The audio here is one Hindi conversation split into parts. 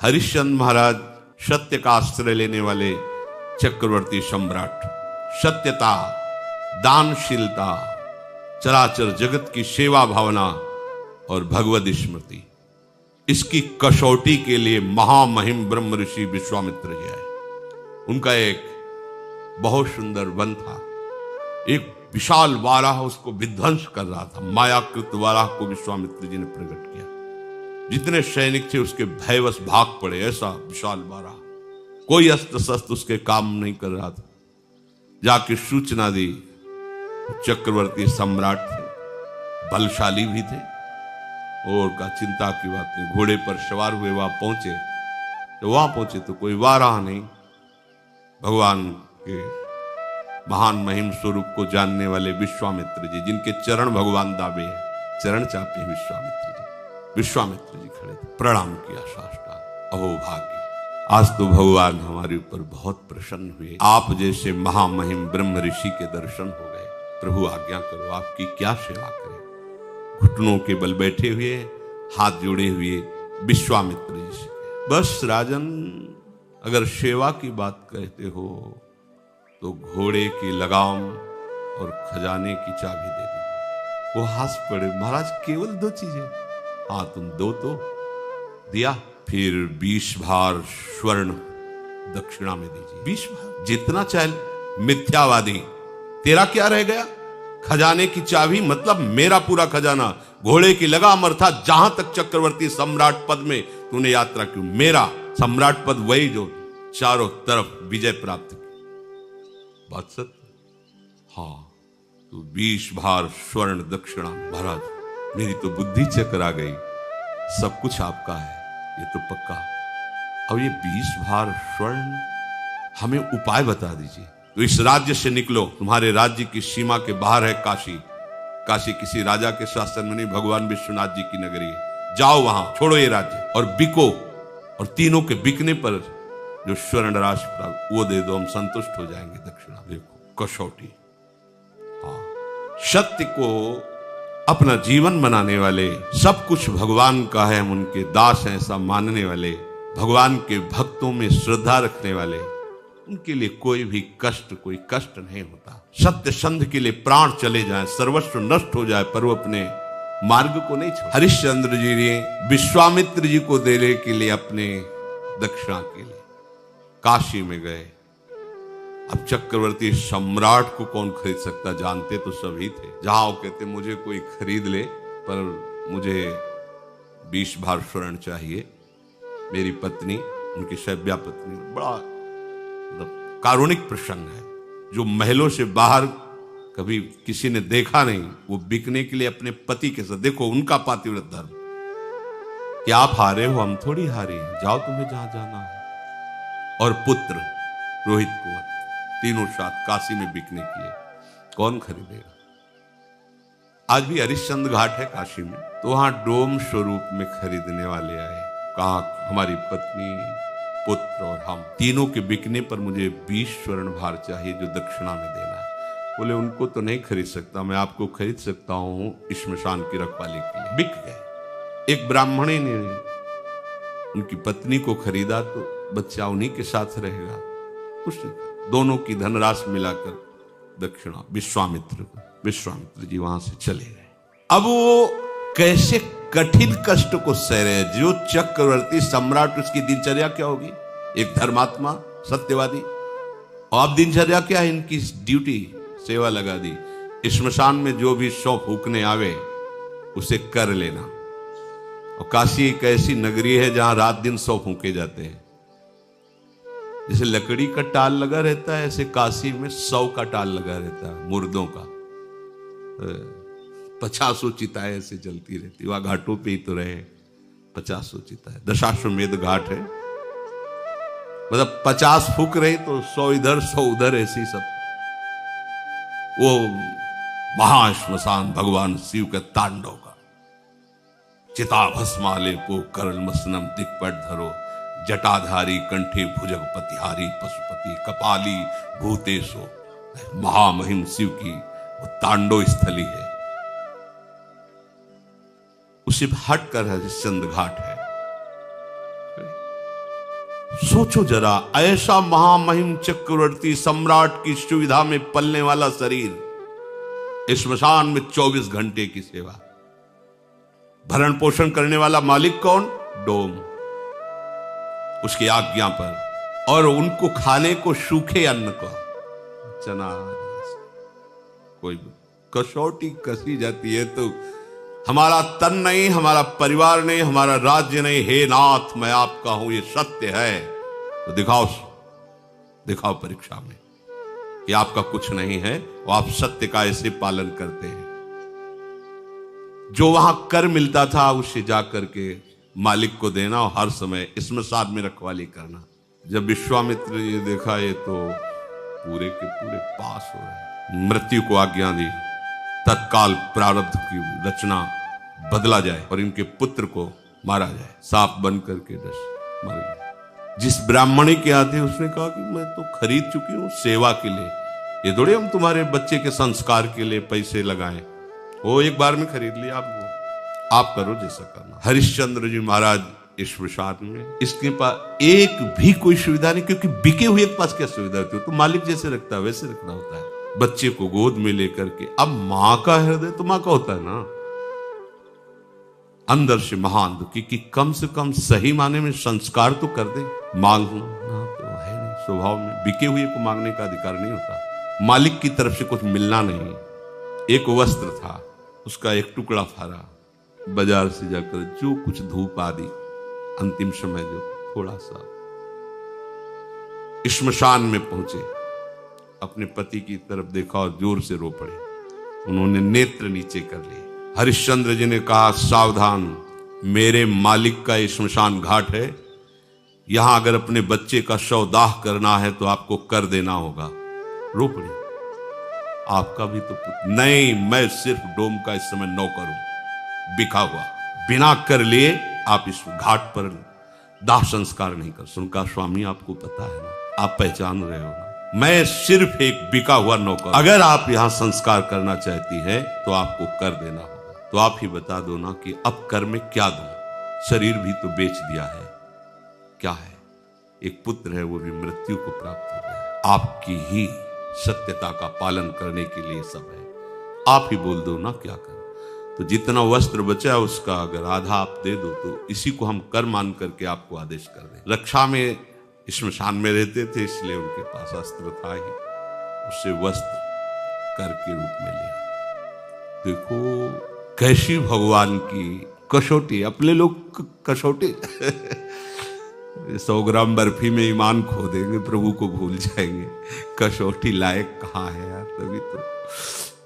हरिश्चंद्र महाराज सत्य का आश्रय लेने वाले चक्रवर्ती सम्राट, सत्यता, दानशीलता, चराचर जगत की सेवा भावना और भगवद स्मृति, इसकी कसौटी के लिए महामहिम ब्रह्म ऋषि विश्वामित्र जी आए। उनका एक बहुत सुंदर वन था, एक विशाल वाराह उसको विध्वंस कर रहा था। मायाकृत वाराह को विश्वामित्र जी ने प्रकट किया। जितने सैनिक थे उसके भयवश भाग पड़े। ऐसा विशाल वाराह, कोई अस्त्र शस्त्र उसके काम नहीं कर रहा था। जाके सूचना दी। चक्रवर्ती सम्राट थे, बलशाली भी थे, और का चिंता की बात नहीं। घोड़े पर सवार हुए वहां पहुंचे तो कोई वाराह नहीं। भगवान के महान महिम स्वरूप को जानने वाले विश्वामित्र जी, जिनके चरण भगवान दावे हैं, चरण चापे विश्वामित्र जी खड़े थे। प्रणाम किया साष्टांग। अहो भाग्य, आज तो भगवान हमारे ऊपर बहुत प्रसन्न हुए। आप जैसे महामहिम ब्रह्म ऋषि के दर्शन हो गए। प्रभु आज्ञा करो, आपकी क्या सेवा करें। घुटनों के बल बैठे हुए, हाथ जोड़े हुए विश्वामित्र जी से, बस राजन, अगर सेवा की बात कहते हो तो घोड़े की लगाम और खजाने की चाबी दे दी। वो हंस पड़े। महाराज केवल 2 चीजें? हाँ, तुम दो तो। दिया। फिर 20 भार स्वर्ण दक्षिणा में दीजिए। 20 भार, जितना चाहे। मिथ्यावादी, तेरा क्या रह गया? खजाने की चाबी मतलब मेरा पूरा खजाना। घोड़े की लगाम अर्थात जहां तक चक्रवर्ती सम्राट पद में तूने यात्रा की, मेरा सम्राट पद वही जो चारों तरफ विजय प्राप्त की। बात सत्य? हाँ, तो 20 भार स्वर्ण दक्षिणा। महाराज, मेरी तो बुद्धि चकरा गई। सब कुछ आपका है, ये तो पक्का। अब ये 20 भार स्वर्ण, हमें उपाय बता दीजिए। तो इस राज्य से निकलो, तुम्हारे राज्य की सीमा के बाहर है काशी। काशी किसी राजा के शासन में नहीं, भगवान विश्वनाथ जी की नगरी है। जाओ वहां, छोड़ो ये राज्य और बिको, और तीनों के बिकने पर जो स्वर्ण राशि प्राप्त वो दे दो, हम संतुष्ट हो जाएंगे। दक्षिणा देखो, कसौटी। हाँ, सत्य को अपना जीवन बनाने वाले, सब कुछ भगवान का है, हम उनके दास हैं ऐसा मानने वाले, भगवान के भक्तों में श्रद्धा रखने वाले, उनके लिए कोई कष्ट नहीं होता। सत्य संध के लिए प्राण चले जाएं, सर्वस्व नष्ट हो जाए, पर वो अपने मार्ग को नहीं छोड़। हरिश्चंद्र जी ने विश्वामित्र जी को देने के लिए अपने दक्षिणा के लिए काशी में गए। अब चक्रवर्ती सम्राट को कौन खरीद सकता? जानते तो सभी थे। जहां वो कहते मुझे कोई खरीद ले, पर मुझे 20 भार स्वर्ण चाहिए। मेरी पत्नी, उनकी शैव्या पत्नी, बड़ा मतलब कारुणिक प्रसंग है। जो महलों से बाहर कभी किसी ने देखा नहीं, वो बिकने के लिए अपने पति के साथ, देखो उनका पातिव्रत धर्म, कि आप हारे हो, हम थोड़ी हारे हैं, जाओ तुम्हें जहां जाना है। और पुत्र रोहित कुंवर, तीनों साथ काशी में बिकने के लिए। कौन खरीदेगा? आज भी हरिश्चंद्र घाट है काशी में, तो वहां डोम स्वरूप में खरीदने वाले आए। कहा हमारी पत्नी, पुत्र और हम तीनों के बिकने पर मुझे 20 स्वर्ण भार चाहिए, जो दक्षिणा में देना है। बोले उनको तो नहीं खरीद सकता, मैं आपको खरीद सकता हूं श्मशान की रखवाली के लिए। बिक गए। एक ब्राह्मणी ने उनकी पत्नी को खरीदा, तो बच्चा उन्हीं के साथ रहेगा। कुछ दोनों की धनराशि मिलाकर दक्षिणा विश्वामित्र जी वहां से चले गए। अब वो कैसे कठिन कष्ट को सह रहे। जो चक्रवर्ती सम्राट, उसकी दिनचर्या क्या होगी? एक धर्मात्मा, सत्यवादी। और अब दिनचर्या क्या है इनकी? ड्यूटी, सेवा लगा दी। श्मशान में जो भी शव फूकने आवे उसे कर लेना। और काशी एक ऐसी नगरी है जहां रात दिन शव फूके जाते हैं। जैसे लकड़ी का टाल लगा रहता है, ऐसे काशी में 100 का टाल लगा रहता है, मुर्दों का। 50 चिताएं ऐसे जलती रहती। वहां घाटों पे ही तो रहे 50 चिताएं। दशाश्वमेध घाट है, मतलब 50 फूक रहे तो 100 इधर 100 उधर, ऐसी सब। वो महाश्मशान भगवान शिव के तांडव का। चिता भस्माले को करल मसनम दिक्पट धरो, जटाधारी कंठे भुजगपतिहारी पशुपति कपाली भूतेशो। महामहिम शिव की वो तांडव स्थली है। उसे हटकर हरिश्चंद्र घाट है। सोचो जरा, ऐसा महामहिम चक्रवर्ती सम्राट की सुविधा में पलने वाला शरीर, श्मशान में 24 घंटे की सेवा, भरण पोषण करने वाला मालिक कौन? डोम, उसकी आज्ञा पर, और उनको खाने को सूखे अन्न को, चना, कोई कसौटी कसी जाती है तो हमारा तन नहीं, हमारा परिवार नहीं, हमारा राज्य नहीं, हे नाथ मैं आपका हूं, ये सत्य है, तो दिखाओ परीक्षा में कि आपका कुछ नहीं है, और आप सत्य का ऐसे पालन करते हैं। जो वहां कर मिलता था उसे जाकर के मालिक को देना, और हर समय इसमें साथ में रखवाली करना। जब विश्वामित्र ने ये देखा, ये तो पूरे के पूरे पास हो रहे, मृत्यु को आज्ञा दी, तत्काल प्रारब्ध की रचना बदला जाए और इनके पुत्र को मारा जाए। सांप बन करके मर गया। जिस ब्राह्मणी के आते उसने कहा कि मैं तो खरीद चुकी हूं सेवा के लिए, ये थोड़े हम तुम्हारे बच्चे के संस्कार के लिए पैसे लगाएं, वो एक बार में खरीद लिया, आप करो जैसा करना। हरिश्चंद्र जी महाराज इस विषाद में, इसके पास एक भी कोई सुविधा नहीं, क्योंकि बिके हुए के पास क्या सुविधा होती है? तो मालिक जैसे रखता है वैसे रखना होता है। बच्चे को गोद में लेकर के, अब मां का हृदय तो मां का होता है ना, अंदर से महान दुखी कि कम से कम सही माने में संस्कार तो कर दे। मांगना तो है नहीं स्वभाव में, बिके हुए को मांगने का अधिकार नहीं होता। मालिक की तरफ से कुछ मिलना नहीं। एक वस्त्र था, उसका एक टुकड़ा फाड़ा, बाजार से जाकर जो कुछ धूप आदि अंतिम समय जो थोड़ा सा, श्मशान में पहुंचे, अपने पति की तरफ देखा और जोर से रो पड़े। उन्होंने नेत्र नीचे कर लिए। हरिश्चंद्र जी ने कहा, सावधान, मेरे मालिक का श्मशान घाट है, यहां अगर अपने बच्चे का शव दाह करना है तो आपको कर देना होगा। रो पड़े, आपका भी तो पुत्र नहीं, मैं सिर्फ डोम का इस समय नौकर हूं, बिका हुआ, बिना कर लिए आप इस घाट पर दाह संस्कार नहीं कर। सुनका स्वामी आपको पता है ना, आप पहचान रहे हो ना, मैं सिर्फ एक बिका हुआ नौकर, अगर आप यहां संस्कार करना चाहती है तो आपको कर देना होगा। तो आप ही बता दो ना कि अब कर में क्या दूं, शरीर भी तो बेच दिया है, क्या है? एक पुत्र है, वो भी मृत्यु को प्राप्त हो गया। आपकी ही सत्यता का पालन करने के लिए सब है, आप ही बोल दो ना क्या कर। तो जितना वस्त्र बचा उसका अगर आधा आप दे दो तो इसी को हम कर मान करके आपको आदेश कर दें। रक्षा में श्मशान में रहते थे, इसलिए उनके पास अस्त्र था ही, उससे वस्त्र कर के रूप में लिया। देखो कैसी भगवान की कसौटी, अपने लोग कसौटी 100 ग्राम बर्फी में ईमान खो देंगे, प्रभु को भूल जाएंगे। कसौटी लायक कहाँ है यार?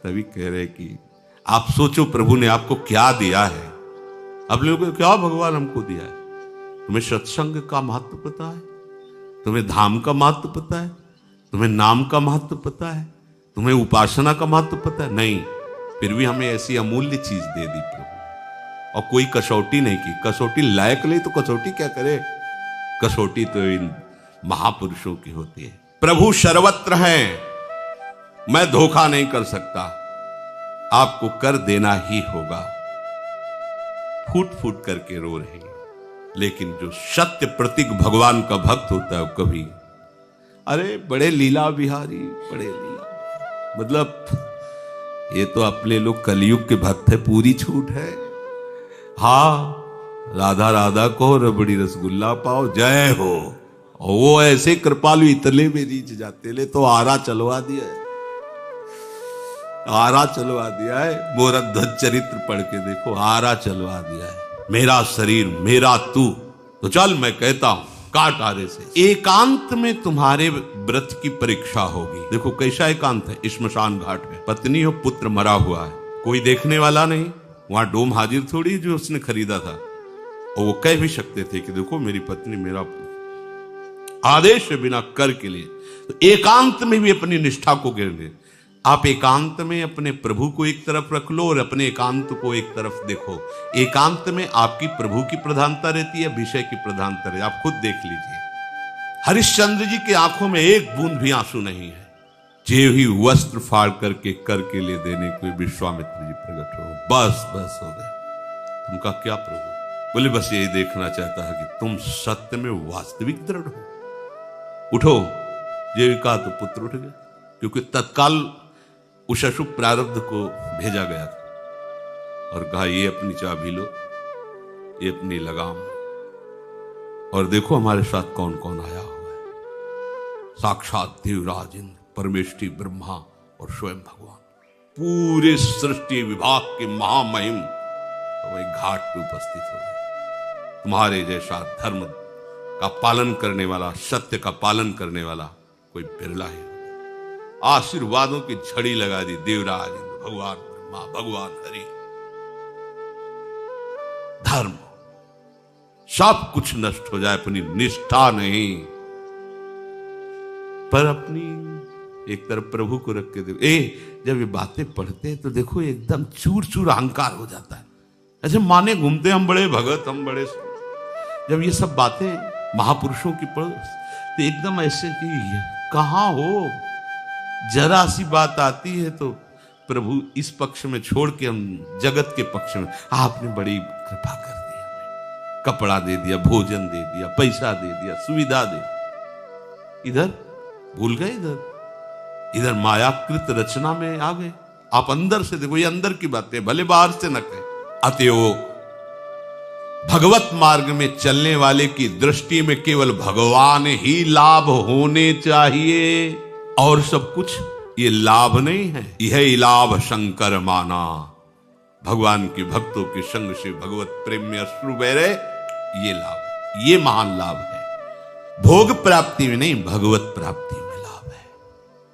तभी कह रहे कि आप सोचो प्रभु ने आपको क्या दिया है। अपने लोगों को क्या भगवान हमको दिया है? तुम्हें सत्संग का महत्व पता है? तुम्हें धाम का महत्व पता है? तुम्हें नाम का महत्व पता है? तुम्हें उपासना का महत्व पता है? नहीं, फिर भी हमें ऐसी अमूल्य चीज दे दी प्रभु, और कोई कसौटी नहीं की। कसौटी लायक नहीं तो कसौटी क्या करे? कसौटी तो इन महापुरुषों की होती है। प्रभु सर्वत्र हैं, मैं धोखा नहीं कर सकता, आपको कर देना ही होगा। फूट फूट करके रो रहे हैं, लेकिन जो सत्य प्रतीक भगवान का भक्त होता है कभी, अरे बड़े लीला बिहारी, बड़े लीला, मतलब ये तो अपने लोग कलयुग के भक्त है, पूरी छूट है। हाँ, राधा राधा को, रबड़ी रसगुल्ला पाओ, जय हो। और वो ऐसे कृपालु इतने में रीच जाते, ले तो आरा चलवा दिया है, आरा चलवा दिया है। मोरा ध्वज चरित्र पढ़ के देखो, आरा चलवा दिया है। मेरा शरीर मेरा तू, तो चल मैं कहता हूं काट आरे से। एकांत में तुम्हारे व्रत की परीक्षा होगी। देखो कैसा एकांत है, श्मशान घाट में पत्नी और पुत्र मरा हुआ है, कोई देखने वाला नहीं, वहां डोम हाजिर थोड़ी जो उसने खरीदा था। और वो कह भी सकते थे कि देखो मेरी पत्नी मेरा आदेश है बिना कर के लिए। तो एकांत में भी अपनी निष्ठा को गिरने, आप एकांत में अपने प्रभु को एक तरफ रख लो और अपने एकांत को एक तरफ देखो। एकांत में आपकी प्रभु की प्रधानता रहती है, विषय की प्रधानता रहती है, आप खुद देख लीजिए। हरिश्चंद्र जी की आंखों में एक बूंद भी आंसू नहीं है। जे ही वस्त्र फाड़ करके कर के लिए देने को विश्वामित्र जी प्रकट हो, बस बस हो गए। उनका क्या प्रभु, बोले बस यही देखना चाहता है कि तुम सत्य में वास्तविक दृढ़ हो। उठो। जीविका तो पुत्र उठ गया, क्योंकि तत्काल उस अशुभ प्रारब्ध को भेजा गया था और कहा ये अपनी चाबी लो, ये अपनी लगाम, और देखो हमारे साथ कौन कौन आया हुआ है। साक्षात देवराज इंद्र, परमेष्ठी ब्रह्मा और स्वयं भगवान, पूरे सृष्टि विभाग के महामहिम वही घाट पे उपस्थित हो गए। तुम्हारे जैसा धर्म का पालन करने वाला, सत्य का पालन करने वाला कोई बिरला है। आशीर्वादों की झड़ी लगा दी देवराज इंद्र, भगवान ब्रह्मा, भगवान हरि। धर्म सब कुछ नष्ट हो जाए, अपनी निष्ठा नहीं, पर अपनी एक तरफ प्रभु को रख के देखो। जब ये बातें पढ़ते हैं तो देखो एकदम चूर चूर अहंकार हो जाता है। ऐसे माने घूमते हम बड़े भगत, हम बड़े। जब ये सब बातें महापुरुषों की पढ़ो तो एकदम ऐसे कि कहां हो, जरा सी बात आती है तो प्रभु इस पक्ष में छोड़ के हम जगत के पक्ष में, आपने बड़ी कृपा कर दी, हमें कपड़ा दे दिया, भोजन दे दिया, पैसा दे दिया, सुविधा दे दी। इधर भूल गए, इधर मायाकृत रचना में आ गए। आप अंदर से देखो, ये अंदर की बातें, भले बाहर से न कहे। अतएव भगवत मार्ग में चलने वाले की दृष्टि में केवल भगवान ही लाभ होने चाहिए, और सब कुछ ये लाभ नहीं है। यह लाभ शंकर माना, भगवान के भक्तों के संग से भगवत प्रेम में अश्रु बह रहे, ये लाभ, ये महान लाभ है। भोग प्राप्ति में नहीं, भगवत प्राप्ति में लाभ है।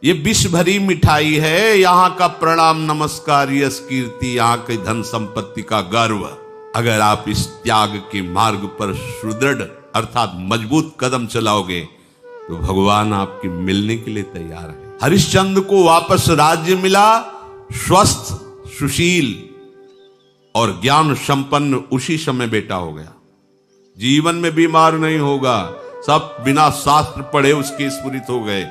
ये विष भरी मिठाई है, यहां का प्रणाम नमस्कार, यश कीर्ति, यहां की धन संपत्ति का गर्व। अगर आप इस त्याग के मार्ग पर सुदृढ़ अर्थात मजबूत कदम चलाओगे तो भगवान आपके मिलने के लिए तैयार है। हरिश्चंद्र को वापस राज्य मिला, स्वस्थ, सुशील और ज्ञान संपन्न उसी समय बेटा हो गया। जीवन में बीमार नहीं होगा, सब बिना शास्त्र पढ़े उसके स्फुरित हो गए।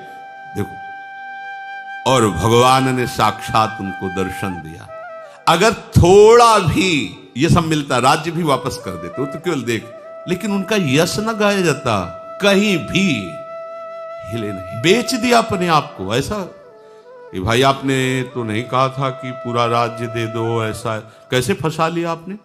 देखो, और भगवान ने साक्षात उनको दर्शन दिया। अगर थोड़ा भी ये सब मिलता, राज्य भी वापस कर देते, वो तो केवल देख, लेकिन उनका यश न गाया जाता, कहीं भी हिले नहीं। बेच दिया अपने आप को। ऐसा कि भाई आपने तो नहीं कहा था कि पूरा राज्य दे दो, ऐसा कैसे फंसा लिया आपने?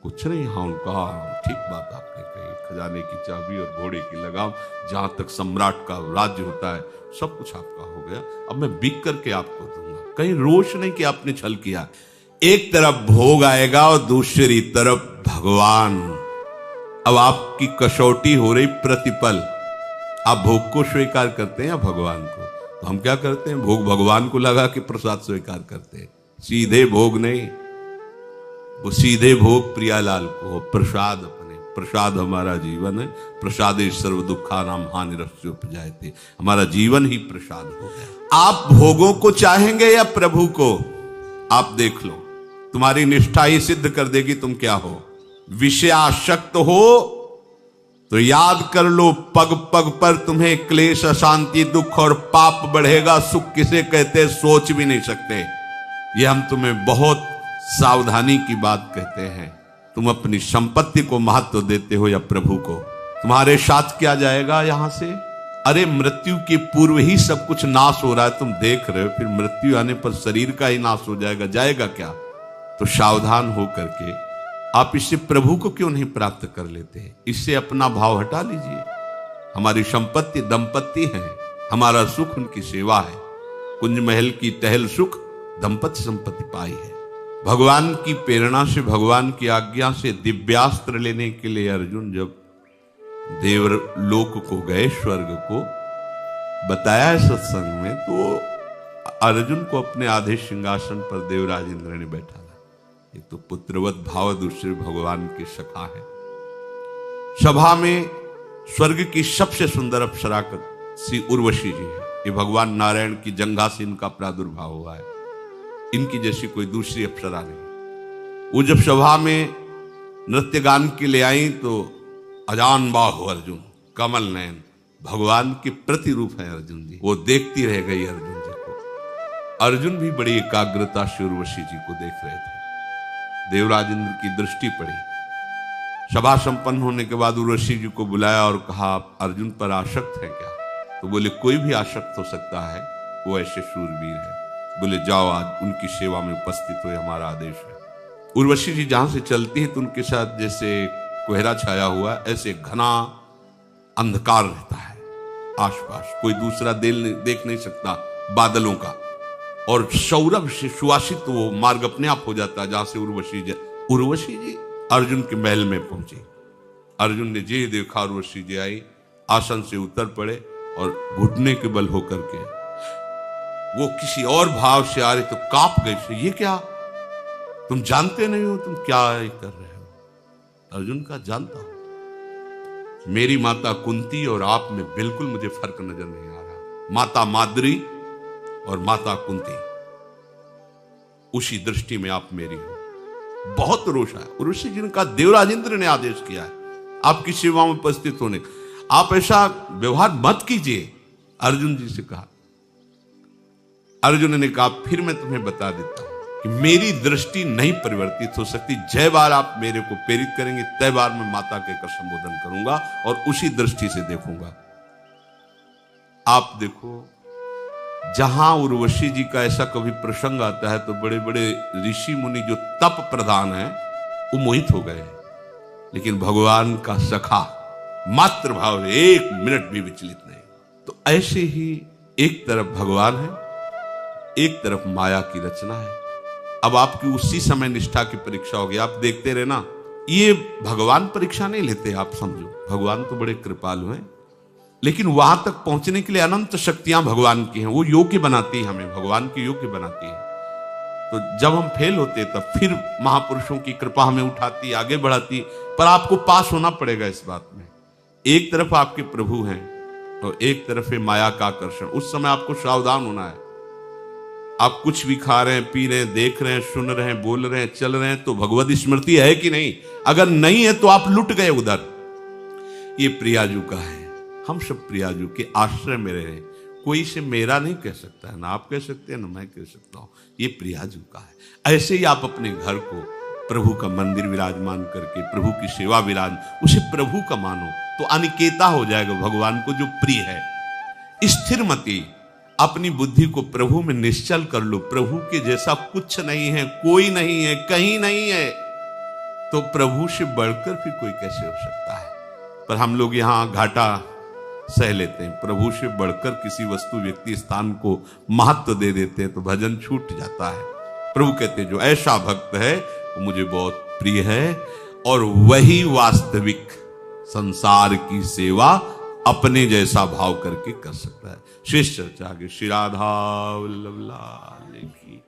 कुछ नहीं। हाँ, उनका ठीक बात आपने कही, खजाने की चाबी और घोड़े की लगाम, जहां तक सम्राट का राज्य होता है सब कुछ आपका हो गया, अब मैं बिक करके आपको दूंगा। कहीं रोष नहीं कि आपने छल किया। एक तरफ भोग आएगा और दूसरी तरफ भगवान। अब आपकी कसौटी हो रही प्रतिपल, आप भोग को स्वीकार करते हैं या भगवान को? तो हम क्या करते हैं, भोग भगवान को लगा के प्रसाद स्वीकार करते हैं, सीधे भोग नहीं। वो सीधे भोग प्रियालाल को, प्रसाद अपने, प्रसाद हमारा जीवन है। प्रसादे सर्व दुखा नाम हानिरस्य उपजायते, हमारा जीवन ही प्रसाद हो गया। आप भोगों को चाहेंगे या प्रभु को? आप देख लो, तुम्हारी निष्ठा ही सिद्ध कर देगी तुम क्या हो। विषयासक्त हो तो याद कर लो, पग पग पर तुम्हें क्लेश, अशांति, दुख और पाप बढ़ेगा। सुख किसे कहते सोच भी नहीं सकते। ये हम तुम्हें बहुत सावधानी की बात कहते हैं। तुम अपनी संपत्ति को महत्व देते हो या प्रभु को? तुम्हारे साथ क्या जाएगा यहां से? अरे मृत्यु के पूर्व ही सब कुछ नाश हो रहा है, तुम देख रहे हो, फिर मृत्यु आने पर शरीर का ही नाश हो जाएगा, जाएगा क्या? तो सावधान हो करके आप इससे प्रभु को क्यों नहीं प्राप्त कर लेते? इससे अपना भाव हटा लीजिए। हमारी संपत्ति दंपत्ति है, हमारा सुख उनकी सेवा है। कुंज महल की टहल सुख, दंपत्ति संपत्ति पाई है। भगवान की प्रेरणा से, भगवान की आज्ञा से दिव्यास्त्र लेने के लिए अर्जुन जब देवलोक को गए, स्वर्ग को बताया है सत्संग में, तो अर्जुन को अपने आधे सिंहासन पर देवराज इंद्र ने बैठा। एक तो पुत्रवत भाव, दूसरे भगवान के सखा है। सभा में स्वर्ग की सबसे सुंदर अप्सरा श्री उर्वशी जी है। ये भगवान नारायण की जंघा से इनका प्रादुर्भाव हुआ है। इनकी जैसी कोई दूसरी अप्सरा नहीं। वो जब सभा में नृत्य गान के लिए आई तो अजान बाहु अर्जुन, कमल नयन, भगवान के प्रतिरूप है अर्जुन जी। वो देखती रह गई अर्जुन जी को। अर्जुन भी बड़ी एकाग्रता से उर्वशी जी को देख रहे थे। देवराज इंद्र की दृष्टि पड़ी। सभा संपन्न होने के बाद उर्वशी जी को बुलाया और कहा, आप अर्जुन पर आसक्त हैं क्या? तो बोले, कोई भी आसक्त हो सकता है, वो ऐसे शूरवीर है। बोले, जाओ आज उनकी सेवा में उपस्थित हो, हमारा आदेश है। उर्वशी जी जहां से चलती है तो उनके साथ जैसे कोहरा छाया हुआ, ऐसे घना अंधकार रहता है आसपास, कोई दूसरा देख नहीं सकता बादलों का। और सौरभ से सुवासित वो मार्ग अपने आप हो जाता है जहां से उर्वशी जी अर्जुन के महल में पहुंची। अर्जुन ने जे देखा उर्वशी जी आई, आसन से उतर पड़े और घुटने के बल होकर के वो किसी और भाव से आ रहे तो कांप गए। ये क्या, तुम जानते नहीं हो तुम क्या कर रहे हो? अर्जुन का, जानता हूं, मेरी माता कुंती और आप में बिल्कुल मुझे फर्क नजर नहीं आ रहा। माता माद्री और माता कुंती, उसी दृष्टि में आप मेरी हो। बहुत रोषा है। उर्वशी जी ने कहा, देवराजेंद्र ने आदेश किया है आपकी सेवा में उपस्थित होने, आप ऐसा व्यवहार मत कीजिए। अर्जुन जी से कहा। अर्जुन ने कहा, फिर मैं तुम्हें बता देता हूं कि मेरी दृष्टि नहीं परिवर्तित हो सकती। जय बार आप मेरे को प्रेरित करेंगे, तय बार मैं माता कहकर संबोधन करूंगा और उसी दृष्टि से देखूंगा। आप देखो, जहां उर्वशी जी का ऐसा कभी प्रसंग आता है तो बड़े बड़े ऋषि मुनि जो तप प्रधान हैं वो मोहित हो गए, लेकिन भगवान का सखा मात्र भाव है, एक मिनट भी विचलित नहीं। तो ऐसे ही एक तरफ भगवान है, एक तरफ माया की रचना है। अब आपकी उसी समय निष्ठा की परीक्षा होगी। आप देखते रहना, ये भगवान परीक्षा नहीं लेते, आप समझो भगवान तो बड़े कृपालु हैं, लेकिन वहां तक पहुंचने के लिए अनंत शक्तियां भगवान की हैं। वो योग्य बनाती है हमें, भगवान की योग्य बनाती है। तो जब हम फेल होते तब फिर महापुरुषों की कृपा हमें उठाती, आगे बढ़ाती। पर आपको पास होना पड़ेगा इस बात में। एक तरफ आपके प्रभु हैं और एक तरफ है माया का आकर्षण। उस समय आपको सावधान होना है। आप कुछ भी खा रहे हैं, पी रहे हैं, देख रहे हैं, सुन रहे हैं, बोल रहे हैं, चल रहे हैं, तो भगवत स्मृति है कि नहीं? अगर नहीं है तो आप लुट गए उधर। ये प्रियाजू का है, हम सब प्रियाजू के आश्रय में रहे। कोई से मेरा नहीं कह सकता है, ना आप कह सकते हैं ना मैं कह सकता हूं। ये प्रियाजू का है। ऐसे ही आप अपने घर को प्रभु का मंदिर विराजमान करके, प्रभु की सेवा विराज, उसे प्रभु का मानो तो अनिकेता हो जाएगा भगवान को जो प्रिय है। स्थिर मति, अपनी बुद्धि को प्रभु में निश्चल कर लो। प्रभु के जैसा कुछ नहीं है, कोई नहीं है, कहीं नहीं है, तो प्रभु से बढ़कर फिर कोई कैसे हो सकता है? पर हम लोग यहाँ घाटा सह लेते हैं, प्रभु से बढ़कर किसी वस्तु, व्यक्ति, स्थान को महत्व दे देते हैं तो भजन छूट जाता है। प्रभु कहते हैं जो ऐसा भक्त है वो मुझे बहुत प्रिय है और वही वास्तविक संसार की सेवा अपने जैसा भाव करके कर सकता है। शेष चर्चा आगे। श्री राधा वल्लभ लाल की।